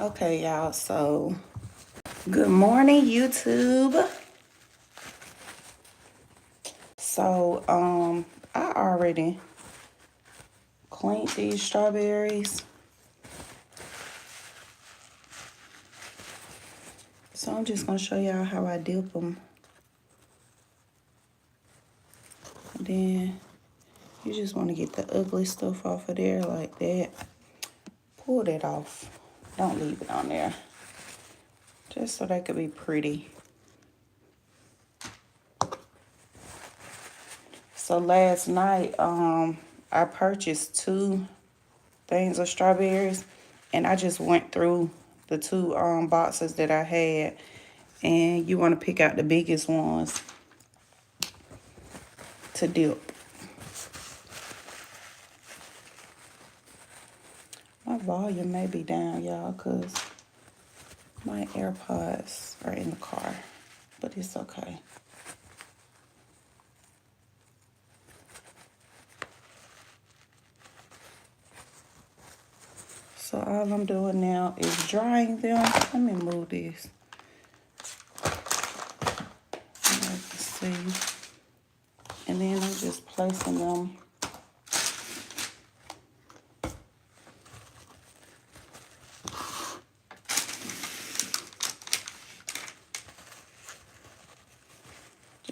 Okay, y'all, so good morning, YouTube. So, I already cleaned these strawberries. So I'm just gonna show y'all how I dip them. And then you just wanna get the ugly stuff off of there like that. Pull that off. Don't leave it on there. Just so they could be pretty. So last night, I purchased 2 things of strawberries, and I just went through the 2 boxes that I had, and you want to pick out the biggest ones to dip. My volume may be down, y'all, because my AirPods are in the car, but it's okay. So all I'm doing now is drying them. Let me move this. You can see. And then I'm just placing them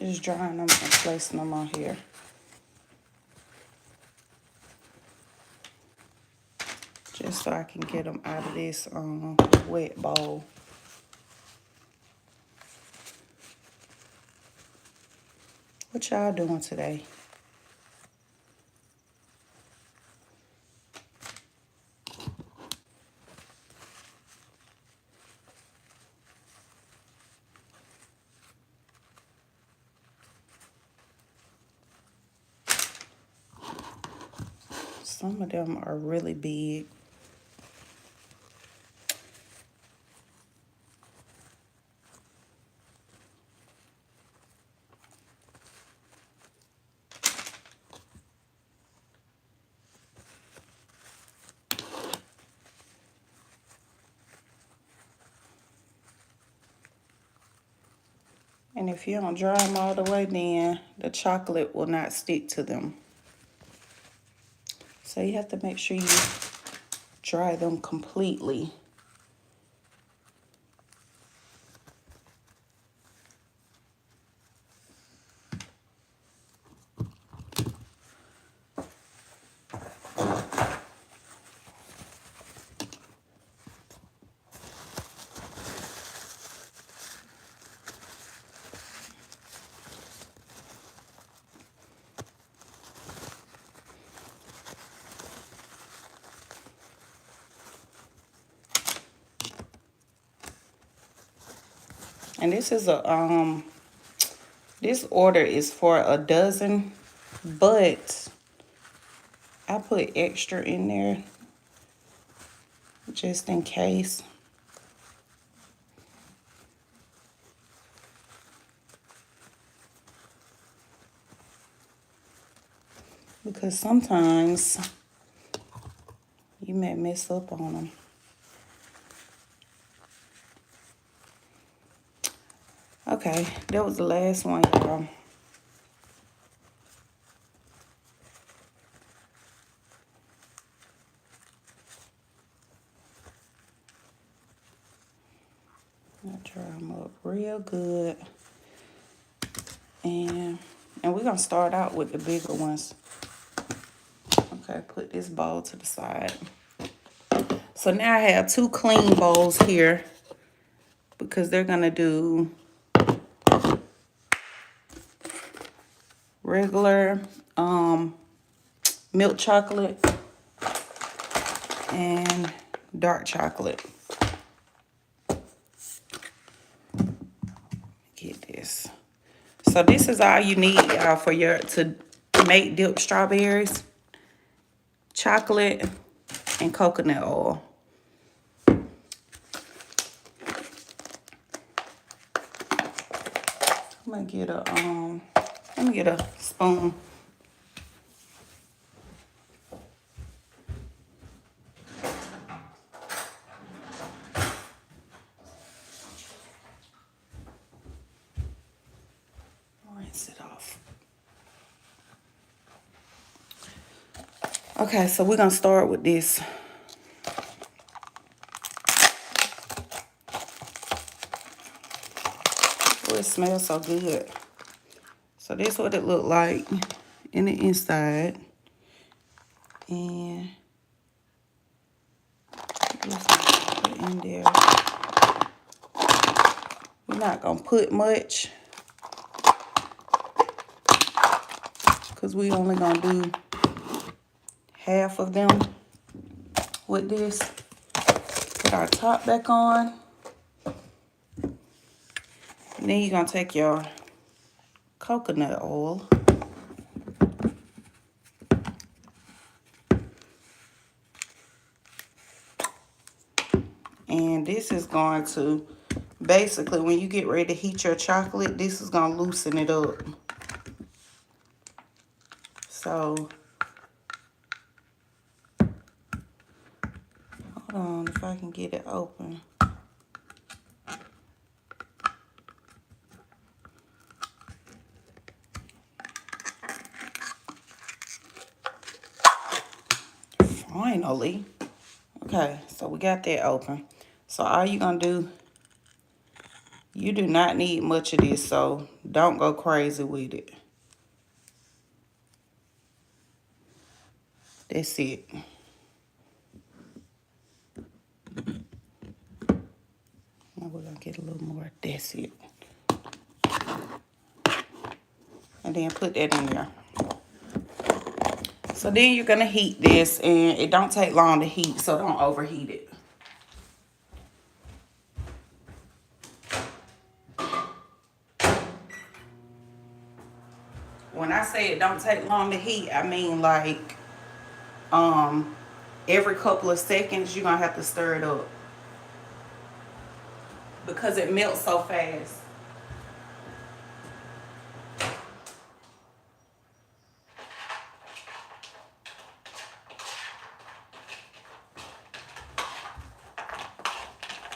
just drying them and placing them on here. Just so I can get them out of this wet bowl. What y'all doing today? Some of them are really big. And if you don't dry them all the way, then the chocolate will not stick to them. So you have to make sure you dry them completely. And this is this order is for a dozen, but I put extra in there just in case. Because sometimes you may mess up on them. Okay, that was the last one, y'all. I'll dry them up real good. And we're going to start out with the bigger ones. Okay, put this bowl to the side. So now I have 2 clean bowls here because they're going to do regular milk chocolate and dark chocolate. Get this. So this is all you need, y'all, for to make dipped strawberries: chocolate and coconut oil. I'm gonna get a let me get a spoon. Okay, so we're gonna start with this. Oh, it smells so good. So this is what it looked like in the inside. And just put it in there. We're not gonna put much because we only gonna do half of them with this. Put our top back on. And then you're gonna take your coconut oil. And this is going to, basically, when you get ready to heat your chocolate, this is going to loosen it up. So, hold on if I can get it open. Finally. Okay, so we got that open. So all you're going to do, you do not need much of this, so don't go crazy with it. That's it. Now we're going to get a little more. That's it. And then put that in there. So then you're going to heat this, and it don't take long to heat, so don't overheat it. When I say it don't take long to heat, I mean like every couple of seconds you're going to have to stir it up because it melts so fast.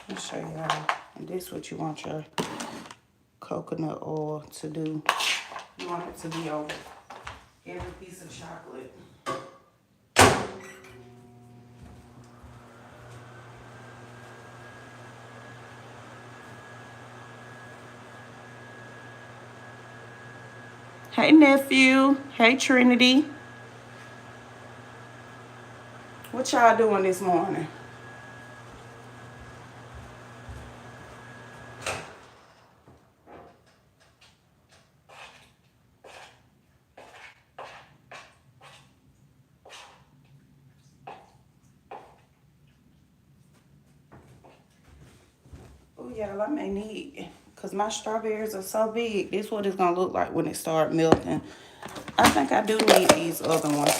Let me show y'all. And this is what you want your coconut oil to do. You want it to be over every piece of chocolate. Hey, nephew. Hey, Trinity. What y'all doing this morning? Oh, y'all, I may need, because my strawberries are so big. This is what it's going to look like when it starts melting. I think I do need these other ones.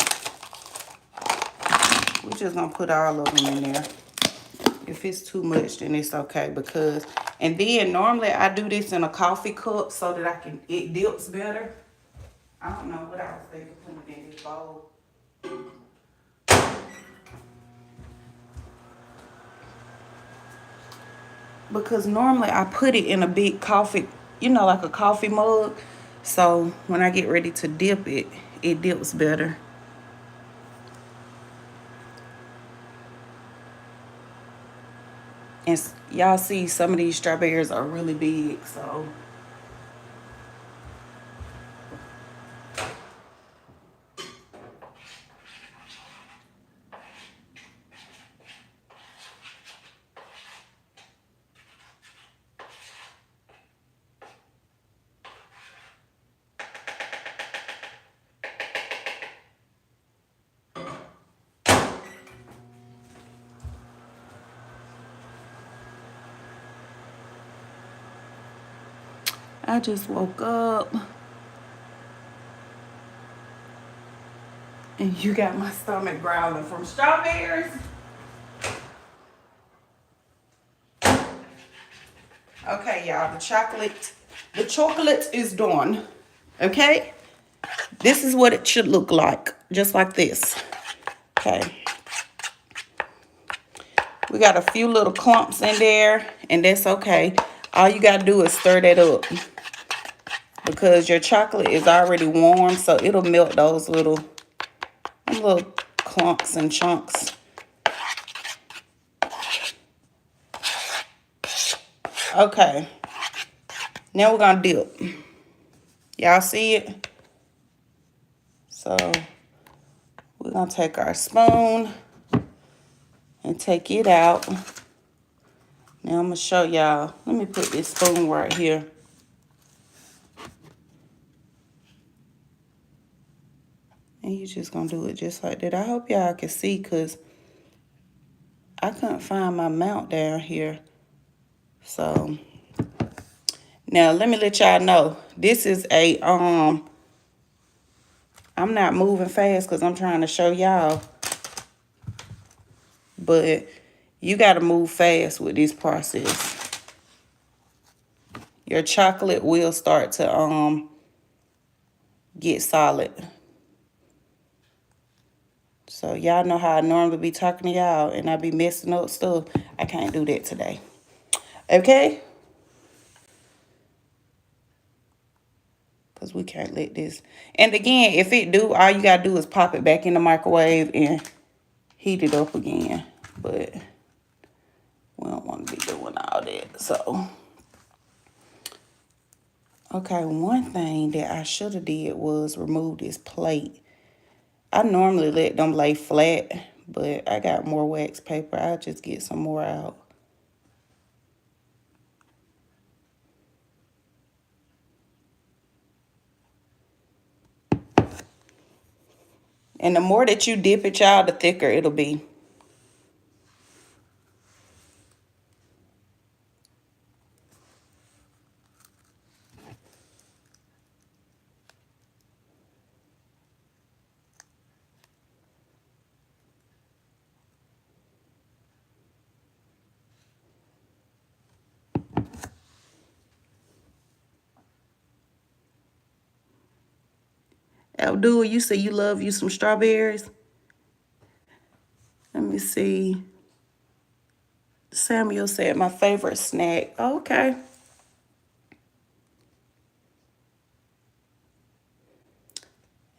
We're just going to put all of them in there. If it's too much, then it's okay because, and then normally I do this in a coffee cup so that it dips better. I don't know what I was thinking putting it in this bowl. Because normally I put it in a big coffee, you know, like a coffee mug. So when I get ready to dip it, it dips better. And y'all see some of these strawberries are really big, so. I just woke up. And you got my stomach growling from strawberries. Okay, y'all, the chocolate is done. Okay? This is what it should look like. Just like this. Okay. We got a few little clumps in there, and that's okay. All you got to do is stir that up. Because your chocolate is already warm, so it'll melt those little clumps and chunks. Okay. Now we're going to dip. Y'all see it? So we're going to take our spoon and take it out. Now I'm going to show y'all. Let me put this spoon right here. And you're just going to do it just like that. I hope y'all can see because I couldn't find my mount down here. So now let me let y'all know. This is a, I'm not moving fast because I'm trying to show y'all. But you got to move fast with this process. Your chocolate will start to get solid. So y'all know how I normally be talking to y'all and I be messing up stuff. I can't do that today. Okay? Because we can't let this. And again, if it do, all you got to do is pop it back in the microwave and heat it up again. But we don't want to be doing all that. So, okay, one thing that I should have did was remove this plate. I normally let them lay flat, but I got more wax paper. I'll just get some more out. And the more that you dip it, y'all, the thicker it'll be. Abdul, you say you love you some strawberries? Let me see. Samuel said my favorite snack. Okay.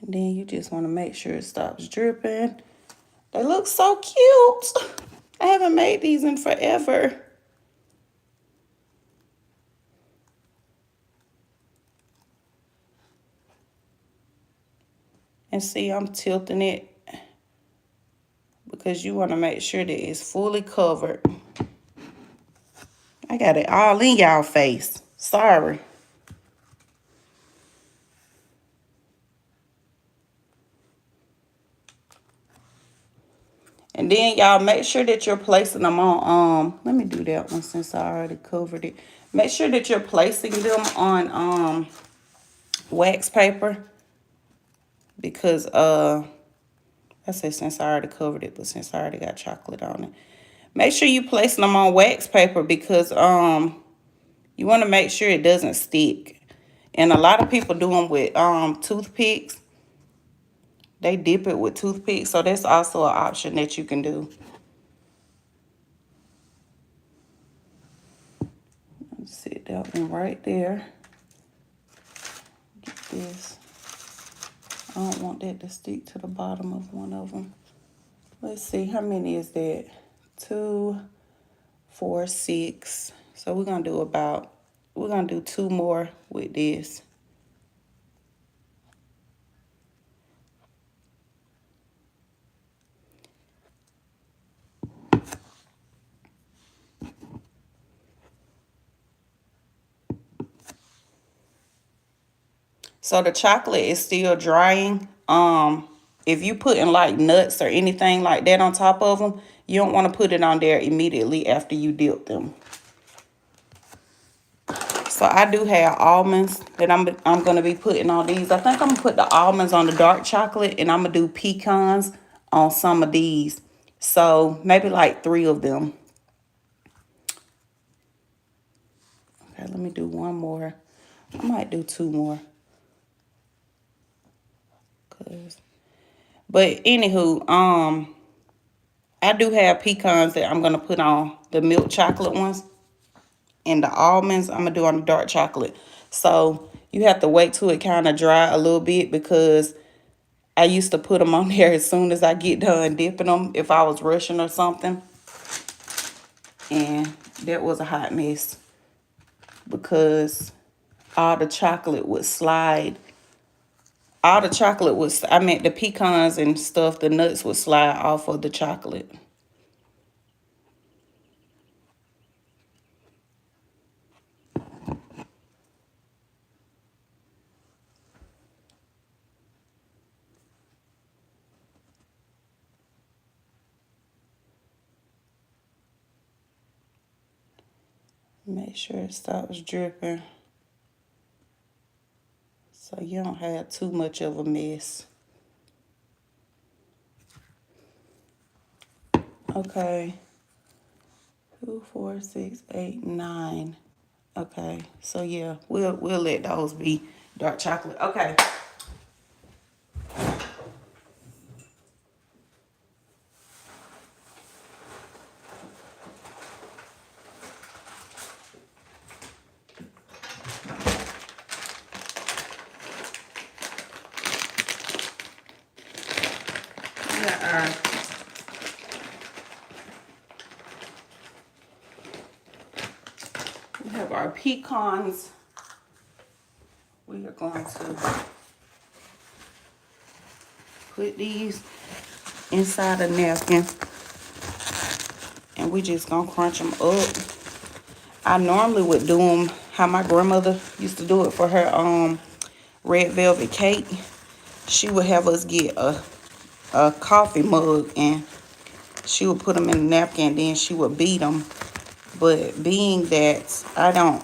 And then you just want to make sure it stops dripping. They look so cute. I haven't made these in forever. And see, I'm tilting it because you want to make sure that it's fully covered. I got it all in y'all face. Sorry. And then y'all make sure that you're placing them on, let me do that one since I already covered it. Make sure that you're placing them on wax paper because I say since I already covered it, but since I already got chocolate on it. Make sure you placing them on wax paper because you want to make sure it doesn't stick. And a lot of people do them with toothpicks. They dip it with toothpicks, so that's also an option that you can do. Sit that one right there. Get this. I don't want that to stick to the bottom of one of them. Let's see, how many is that? 2, 4, 6. So we're gonna do 2 more with this. So the chocolate is still drying. If you putting like nuts or anything like that on top of them, you don't want to put it on there immediately after you dip them. So I do have almonds that I'm gonna be putting on these. I think I'm gonna put the almonds on the dark chocolate, and I'm gonna do pecans on some of these. So maybe like 3 of them. Okay, let me do one more. I might do 2 more. But anywho, I do have pecans that I'm gonna put on the milk chocolate ones, and the almonds I'm gonna do on the dark chocolate. So you have to wait till it kind of dry a little bit because I used to put them on there as soon as I get done dipping them if I was rushing or something. And that was a hot mess because all the chocolate would slide. All the chocolate was, I meant the pecans and stuff, the nuts would slide off of the chocolate. Make sure it stops dripping so you don't have too much of a mess. Okay. 2, 4, 6, 8, 9. Okay, so yeah, we'll let those be dark chocolate. Okay. We have our pecans. We are going to put these inside a napkin, and we just gonna crunch them up. I normally would do them how my grandmother used to do it for her red velvet cake. She would have us get a coffee mug, and she would put them in a napkin, and then she would beat them. But being that I don't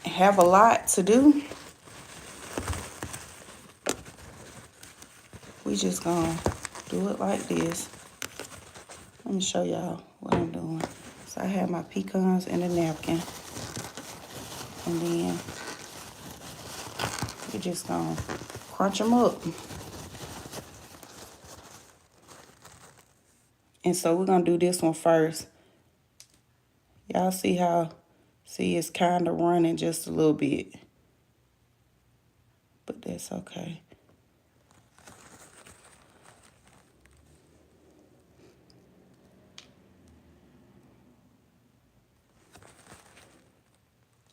have a lot to do, we just gonna do it like this. Let me show y'all what I'm doing. So I have my pecans in the napkin, and then we just gonna crunch them up. And so we're gonna do this one first. Y'all see it's kind of running just a little bit, but that's okay.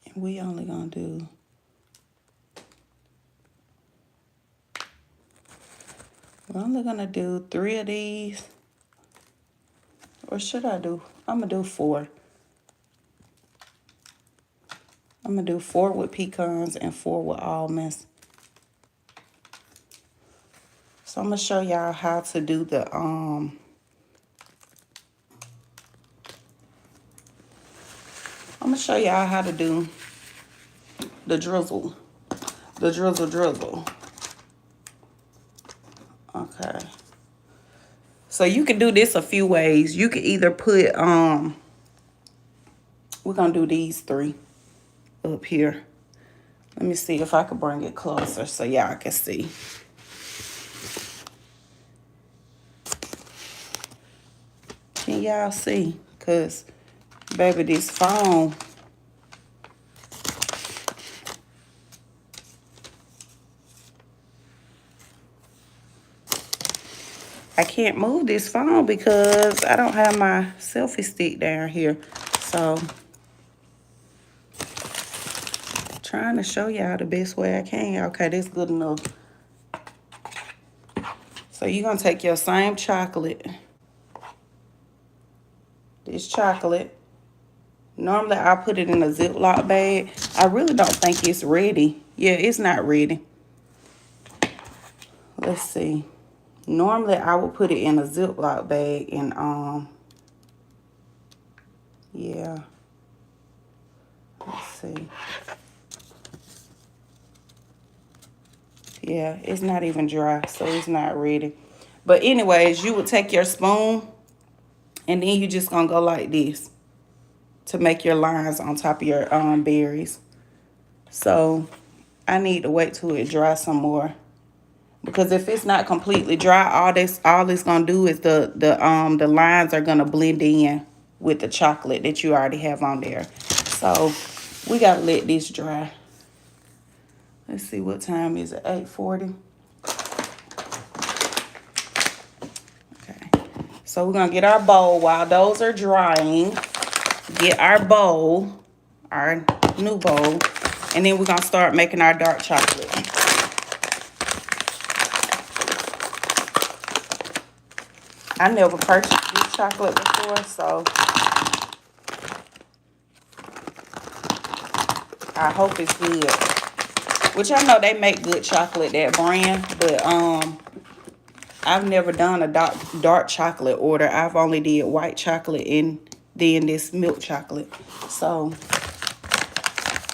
And we only gonna do we're only gonna do 3 of these. Or should I do? I'm gonna do 4. I'm gonna do 4 with pecans and 4 with almonds. So I'm gonna show y'all how to do the I'm gonna show y'all how to do the drizzle. The drizzle. Okay. So you can do this a few ways. You can either put we're gonna do these 3 up here. Let me see if I can bring it closer so y'all can see. Can y'all see? Cause baby, this phone, I can't move this phone because I don't have my selfie stick down here. So trying to show y'all the best way I can. Okay, that's good enough. So you're gonna take your same chocolate. This chocolate. Normally I put it in a Ziploc bag. I really don't think it's ready. Yeah, it's not ready. Let's see. Normally I would put it in a Ziploc bag and yeah. Let's see. Yeah, it's not even dry, so it's not ready. But anyways, you would take your spoon and then you just gonna go like this to make your lines on top of your berries. So I need to wait till it dries some more, because if it's not completely dry, all it's gonna do is the lines are gonna blend in with the chocolate that you already have on there. So we gotta let this dry. Let's see, what time is it? 8:40. Okay. So we're gonna get our bowl while those are drying. Get our bowl, our new bowl, and then we're gonna start making our dark chocolate. I never purchased this chocolate before, so I hope it's good. Which I know they make good chocolate, that brand, but I've never done a dark chocolate order. I've only did white chocolate and then this milk chocolate. So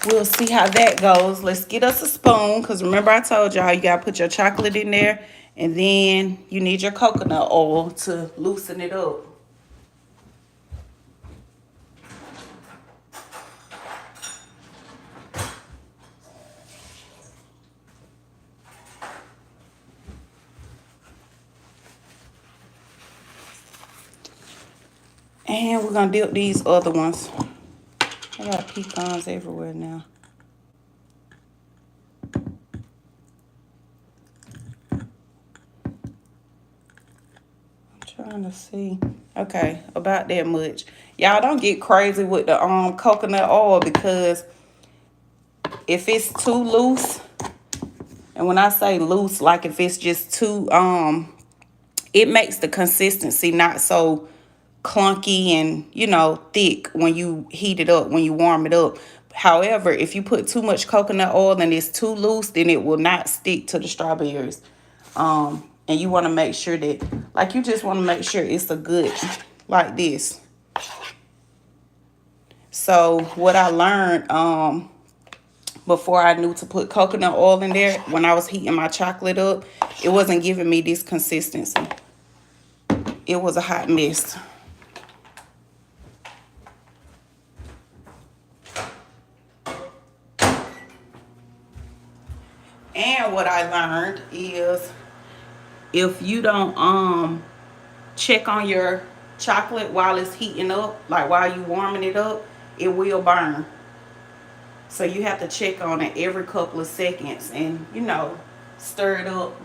we'll see how that goes. Let's get us a spoon, because remember I told y'all you got to put your chocolate in there, and then you need your coconut oil to loosen it up. And we're going to dip these other ones. I got pecans everywhere now. Trying to see. Okay, about that much. Y'all don't get crazy with the coconut oil, because if it's too loose, and when I say loose, like if it's just too it makes the consistency not so clunky and, you know, thick when you heat it up, when you warm it up. However, if you put too much coconut oil and it's too loose, then it will not stick to the strawberries. And you want to make sure that, like, you just want to make sure it's a good, like this. So what I learned before I knew to put coconut oil in there, when I was heating my chocolate up, it wasn't giving me this consistency. It was a hot mess. And what I learned is, if you don't check on your chocolate while it's heating up, like while you warming it up, it will burn. So you have to check on it every couple of seconds and, you know, stir it up.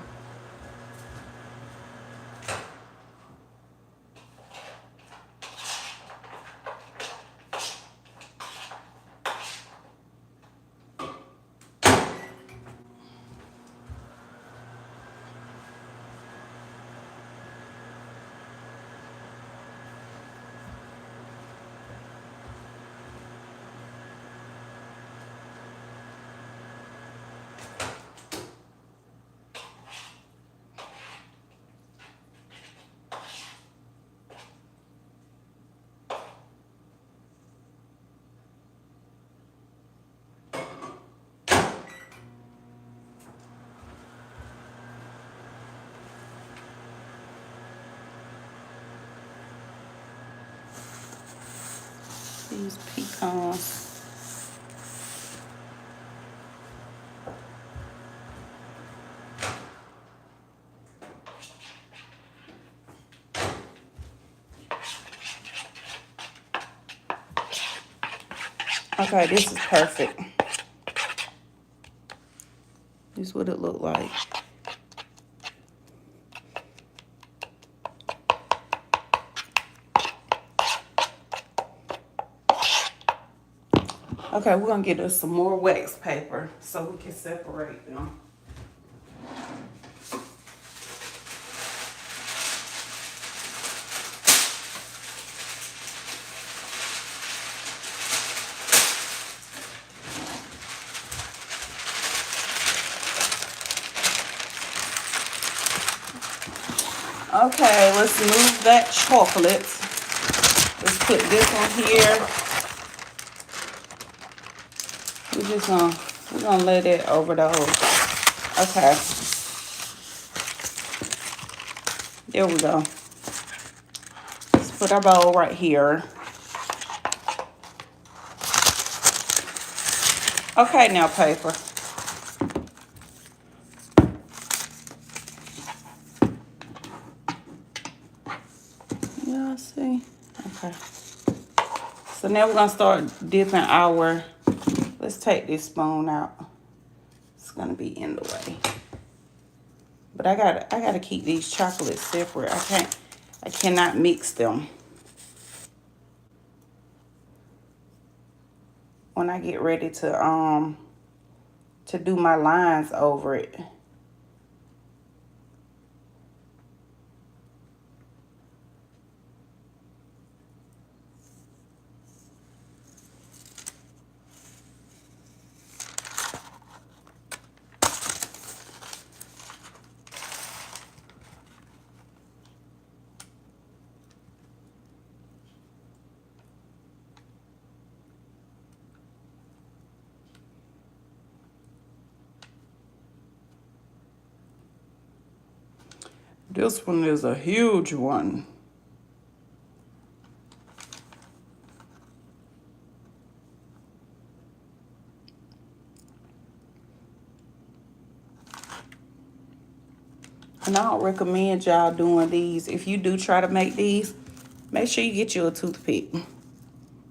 These pecans. Okay, this is perfect. This is what it looked like. Okay, we're going to get us some more wax paper so we can separate them. Okay, let's move that chocolate. Let's put this one here. We're gonna let it overdose. Okay. There we go. Let's put our bowl right here. Okay, now paper. Y'all see? Okay. So now we're gonna start dipping our, let's take this spoon out. gonna be in the way. But I gotta keep these chocolates separate. I cannot mix them when I get ready to do my lines over it. This one is a huge one. And I don't recommend y'all doing these. If you do try to make these, make sure you get you a toothpick.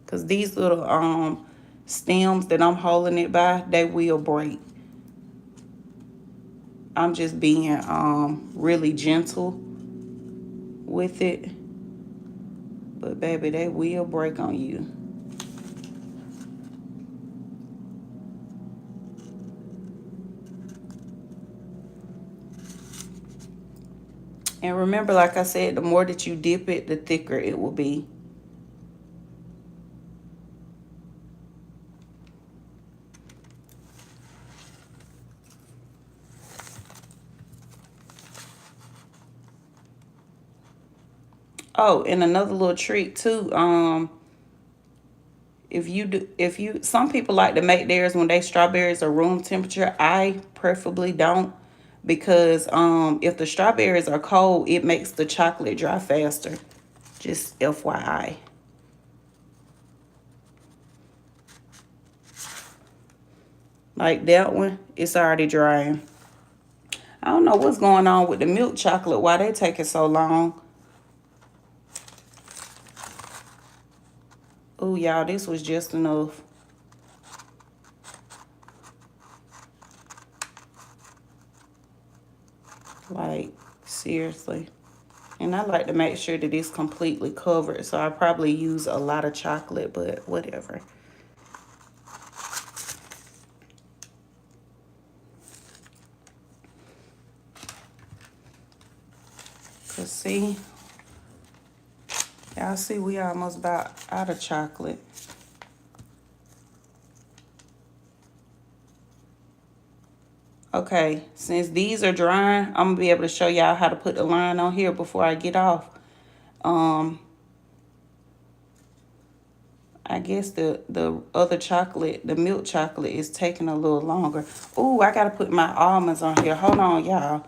Because these little stems that I'm holding it by, they will break. I'm just being really gentle with it. But baby, they will break on you. And remember, like I said, the more that you dip it, the thicker it will be. Oh, and another little trick too. Some people like to make theirs when they strawberries are room temperature. I preferably don't, because if the strawberries are cold, it makes the chocolate dry faster. Just FYI. Like that one, it's already drying. I don't know what's going on with the milk chocolate, why they taking so long. Oh, y'all, this was just enough. Like, seriously. And I like to make sure that it's completely covered, so I probably use a lot of chocolate, but whatever. Cause see, y'all see we almost about out of chocolate. Okay, since these are drying, I'm gonna be able to show y'all how to put the line on here before I get off. I guess the other chocolate, the milk chocolate, is taking a little longer. Ooh, I gotta put my almonds on here. Hold on, y'all.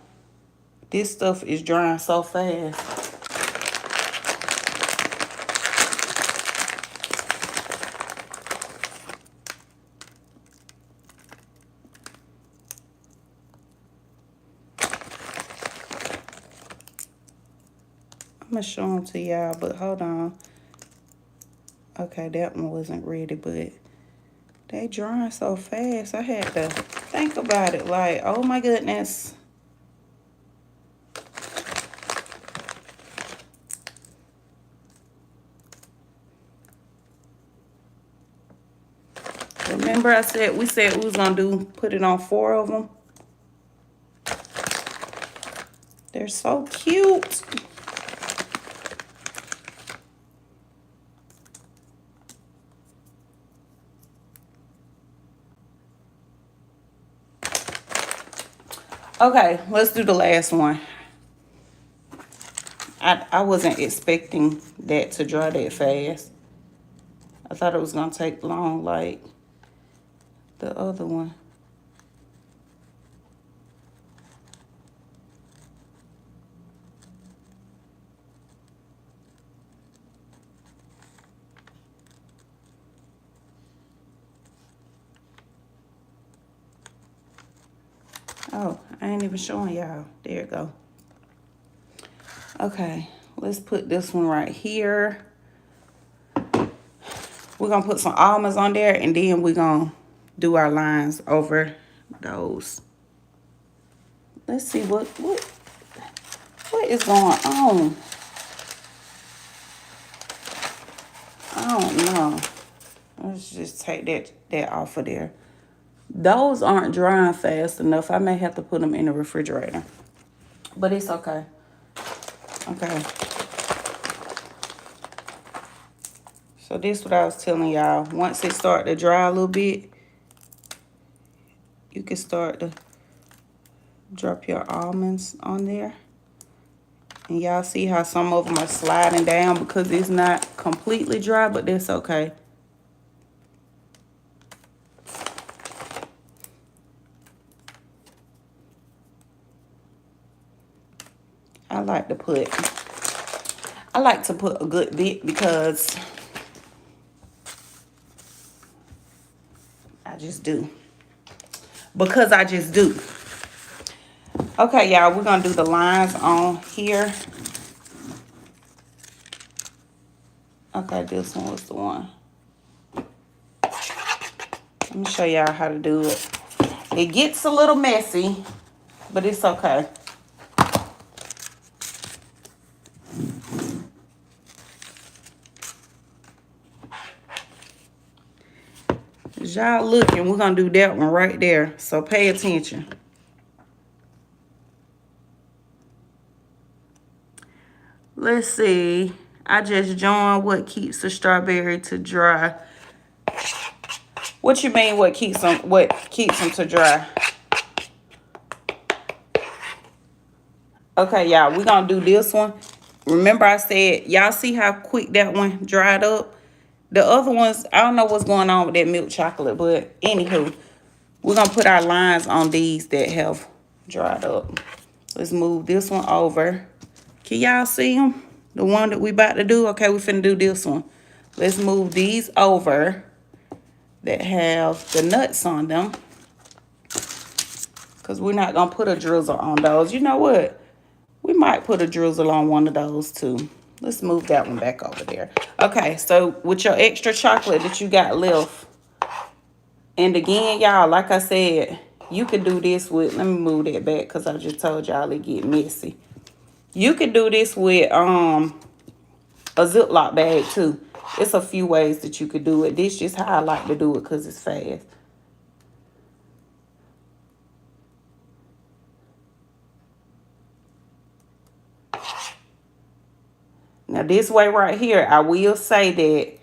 This stuff is drying so fast. I'm gonna show them to y'all, but hold on. Okay, that one wasn't ready, but they drying so fast. I had to think about it. Like, oh my goodness. Remember we said we was gonna put it on 4 of them. They're so cute. Okay, let's do the last one. I wasn't expecting that to dry that fast. I thought it was gonna take long like the other one. Oh, I ain't even showing y'all. There it go. Okay, let's put this one right here. We're gonna put some almonds on there, and then we're gonna do our lines over those. let's see what is going on. I don't know. Let's just take that off of there. Those aren't drying fast enough. I may have to put them in the refrigerator. But it's okay. Okay. So this is what I was telling y'all. Once it start to dry a little bit, you can start to drop your almonds on there. And y'all see how some of them are sliding down because it's not completely dry, but that's okay. I like to put a good bit because I just do. Because I just do. Okay, y'all, we're going to do the lines on here. Okay, this one was the one. Let me show y'all how to do it. It gets a little messy, but it's okay. As y'all looking, we're going to do that one right there. So pay attention. Let's see. I just joined what keeps the strawberry to dry. What you mean what keeps them to dry? Okay, y'all, we're going to do this one. Remember I said, y'all see how quick that one dried up? The other ones, I don't know what's going on with that milk chocolate, but anywho, we're going to put our lines on these that have dried up. Let's move this one over. Can y'all see them? The one that we about to do? Okay, we finna do this one. Let's move these over that have the nuts on them. Because we're not going to put a drizzle on those. You know what? We might put a drizzle on one of those too. Let's move that one back over there. Okay, so with your extra chocolate that you got left, and again, y'all, like I said, you could do this with, let me move that back because I just told y'all it get messy. You could do this with a Ziploc bag too. It's a few ways that you could do it. This is just how I like to do it because it's fast. Now this way right here, I will say that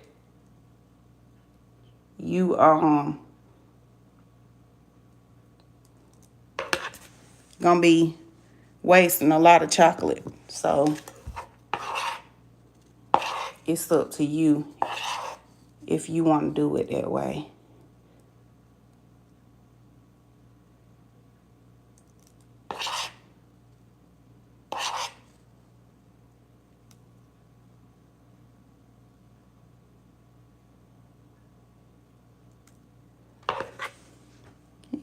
you gonna be wasting a lot of chocolate. So it's up to you if you want to do it that way.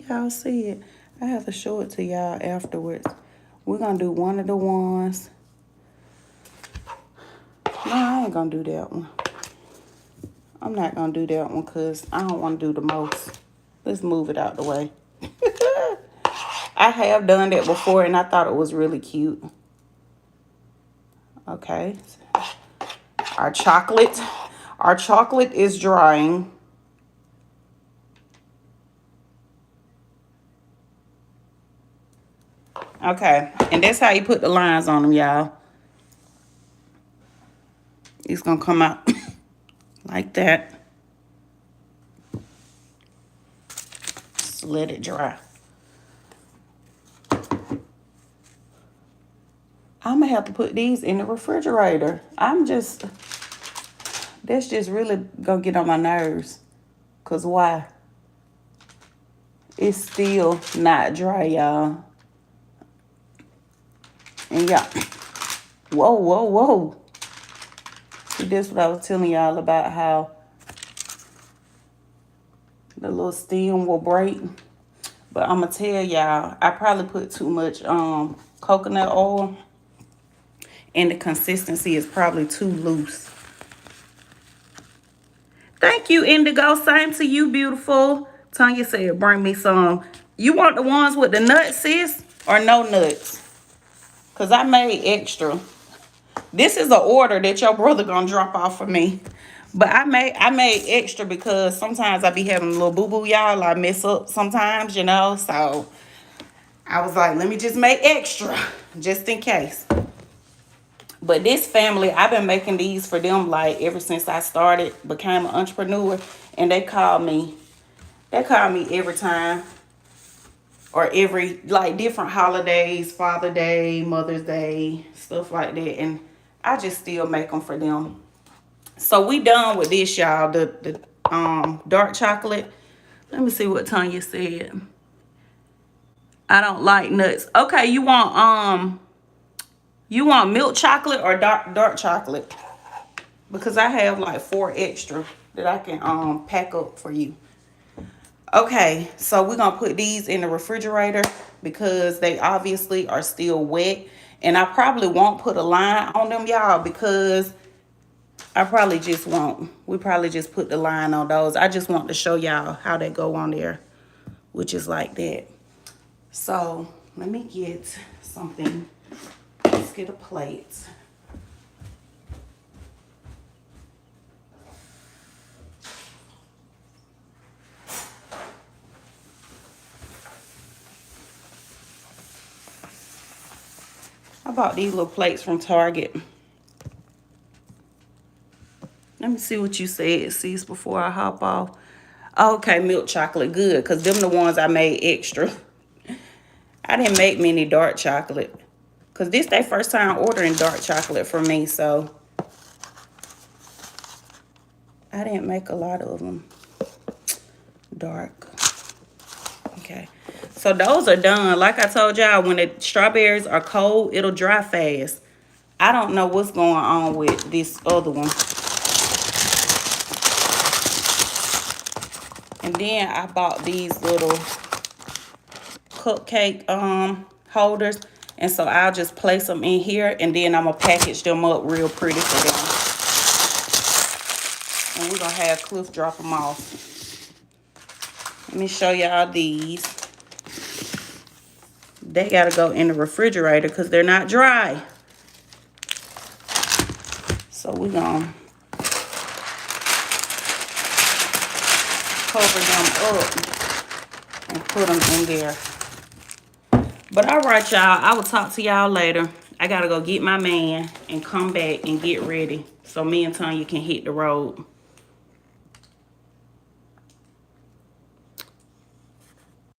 Y'all see it? I have to show it to y'all afterwards. We're gonna do one of the ones. No, I ain't gonna do that one. I'm not gonna do that one because I don't want to do the most. Let's move it out the way. I have done that before and I thought it was really cute. Okay. Our chocolate is drying. Okay, and that's how you put the lines on them, y'all. It's gonna come out like that. Just let it dry. I'm gonna have to put these in the refrigerator. That's just really gonna get on my nerves. Cause why? It's still not dry, y'all. And y'all, whoa. See, this is what I was telling y'all about how the little stem will break. But I'm gonna tell y'all, I probably put too much coconut oil. And the consistency is probably too loose. Thank you, Indigo. Same to you, beautiful. Tanya said, bring me some. You want the ones with the nuts, sis? or no nuts. Because I made extra. This is an order that your brother gonna drop off for me. But I made extra because sometimes I be having a little boo-boo, y'all. I mess up sometimes, you know. So I was like, let me just make extra just in case. But this family, I've been making these for them like ever since I started, became an entrepreneur. And they call me every time, or every, like, different holidays, Father Day, Mother's Day, stuff like that. And I just still make them for them. So we done with this, y'all. The dark chocolate. Let me see what Tanya said. I don't like nuts. Okay, you want milk chocolate or dark chocolate? Because I have like 4 extra that I can pack up for you. Okay, so we're gonna put these in the refrigerator because they obviously are still wet. And I probably won't put a line on them, y'all, because I probably just won't. We probably just put the line on those. I just want to show y'all how they go on there, which is like that. So let me get something. Let's get a plate. I bought these little plates from Target. Let me see what you said, sis, before I hop off. Okay, milk chocolate, good, because them the ones I made extra. I didn't make many dark chocolate, because this their first time ordering dark chocolate from me, so I didn't make a lot of them dark. Okay, so those are done. Like I told y'all, when the strawberries are cold, it'll dry fast. I don't know what's going on with this other one. And then I bought these little cupcake holders. And so I'll just place them in here. And then I'm going to package them up real pretty for them. And we're going to have Cliff drop them off. Let me show y'all these. They got to go in the refrigerator because they're not dry. So we're going to cover them up and put them in there. But all right, y'all, I will talk to y'all later. I gotta go get my man and come back and get ready so me and Tanya can hit the road.